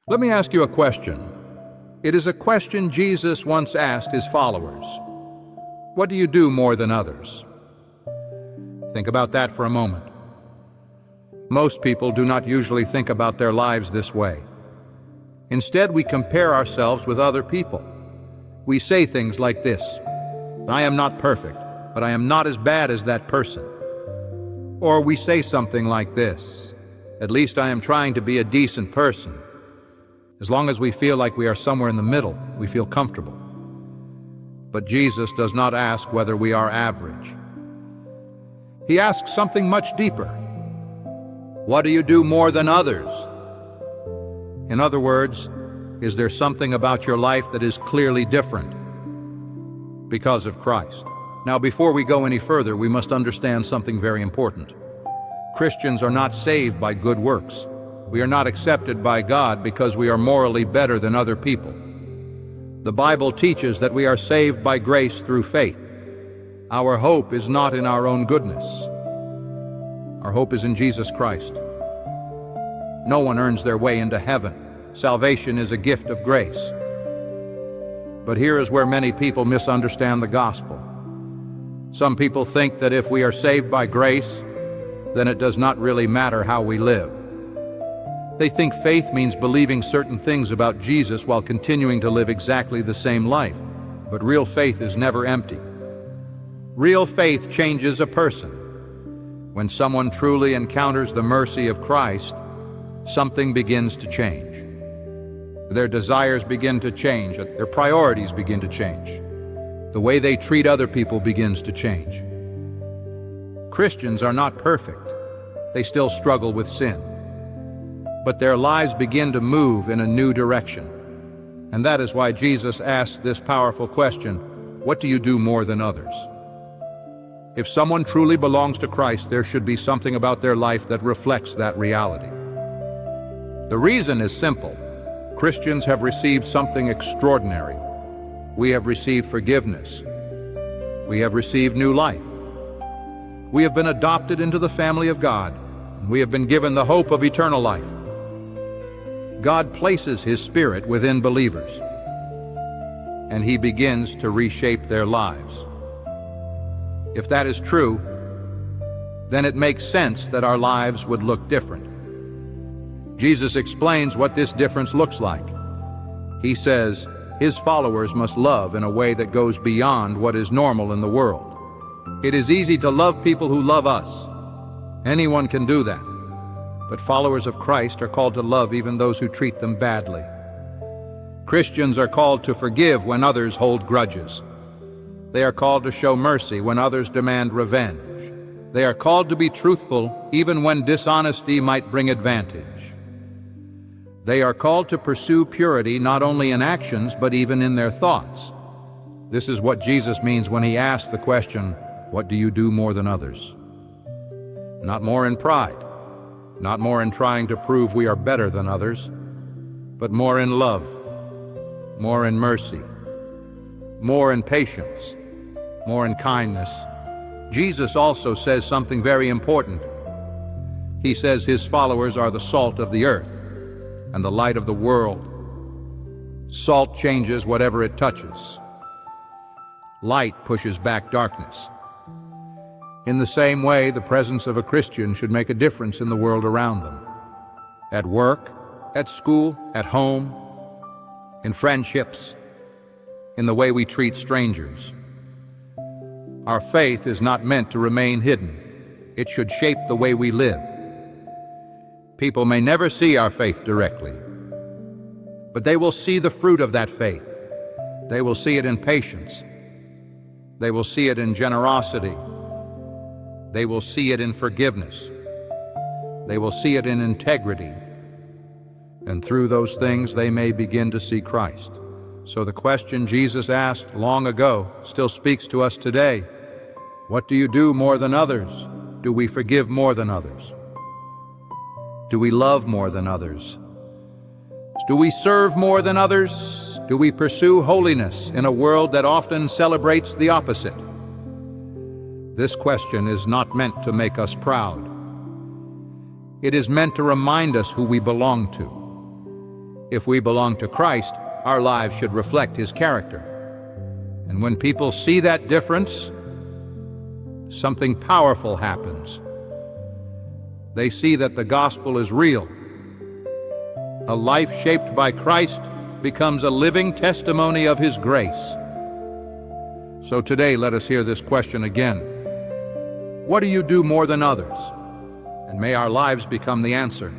Let me ask you a question. It is a question Jesus once asked his followers. What do you do more than others? Think about that for a moment. Most people do not usually think about their lives this way. Instead, we compare ourselves with other people. We say things like this: I am not perfect, but I am not as bad as that person. Or we say something like this: at least I am trying to be a decent person. As long as we feel like we are somewhere in the middle, we feel comfortable. But Jesus does not ask whether we are average. He asks something much deeper. What do you do more than others? In other words, is there something about your life that is clearly different because of Christ? Now, before we go any further, we must understand something very important. Christians are not saved by good works. We are not accepted by God because we are morally better than other people. The Bible teaches that we are saved by grace through faith. Our hope is not in our own goodness. Our hope is in Jesus Christ. No one earns their way into heaven. Salvation is a gift of grace. But here is where many people misunderstand the gospel. Some people think that if we are saved by grace, then it does not really matter how we live. They think faith means believing certain things about Jesus while continuing to live exactly the same life. But real faith is never empty. Real faith changes a person. When someone truly encounters the mercy of Christ, something begins to change. Their desires begin to change. Their priorities begin to change. The way they treat other people begins to change. Christians are not perfect. They still struggle with sin. But their lives begin to move in a new direction. And that is why Jesus asks this powerful question: what do you do more than others? If someone truly belongs to Christ, there should be something about their life that reflects that reality. The reason is simple. Christians have received something extraordinary. We have received forgiveness. We have received new life. We have been adopted into the family of God, and we have been given the hope of eternal life. God places His Spirit within believers, and He begins to reshape their lives. If that is true, then it makes sense that our lives would look different. Jesus explains what this difference looks like. He says His followers must love in a way that goes beyond what is normal in the world. It is easy to love people who love us. Anyone can do that. But followers of Christ are called to love even those who treat them badly. Christians are called to forgive when others hold grudges. They are called to show mercy when others demand revenge. They are called to be truthful even when dishonesty might bring advantage. They are called to pursue purity not only in actions but even in their thoughts. This is what Jesus means when He asks the question, what do you do more than others? Not more in pride, not more in trying to prove we are better than others, but more in love, more in mercy, more in patience, more in kindness. Jesus also says something very important. He says His followers are the salt of the earth and the light of the world. Salt changes whatever it touches. Light pushes back darkness. In the same way, the presence of a Christian should make a difference in the world around them. At work, at school, at home, in friendships, in the way we treat strangers. Our faith is not meant to remain hidden. It should shape the way we live. People may never see our faith directly, but they will see the fruit of that faith. They will see it in patience. They will see it in generosity. They will see it in forgiveness. They will see it in integrity. And through those things, they may begin to see Christ. So the question Jesus asked long ago still speaks to us today. What do you do more than others? Do we forgive more than others? Do we love more than others? Do we serve more than others? Do we pursue holiness in a world that often celebrates the opposite? This question is not meant to make us proud. It is meant to remind us who we belong to. If we belong to Christ, our lives should reflect His character. And when people see that difference, something powerful happens. They see that the gospel is real. A life shaped by Christ becomes a living testimony of His grace. So today, let us hear this question again. What do you do more than others? And may our lives become the answer.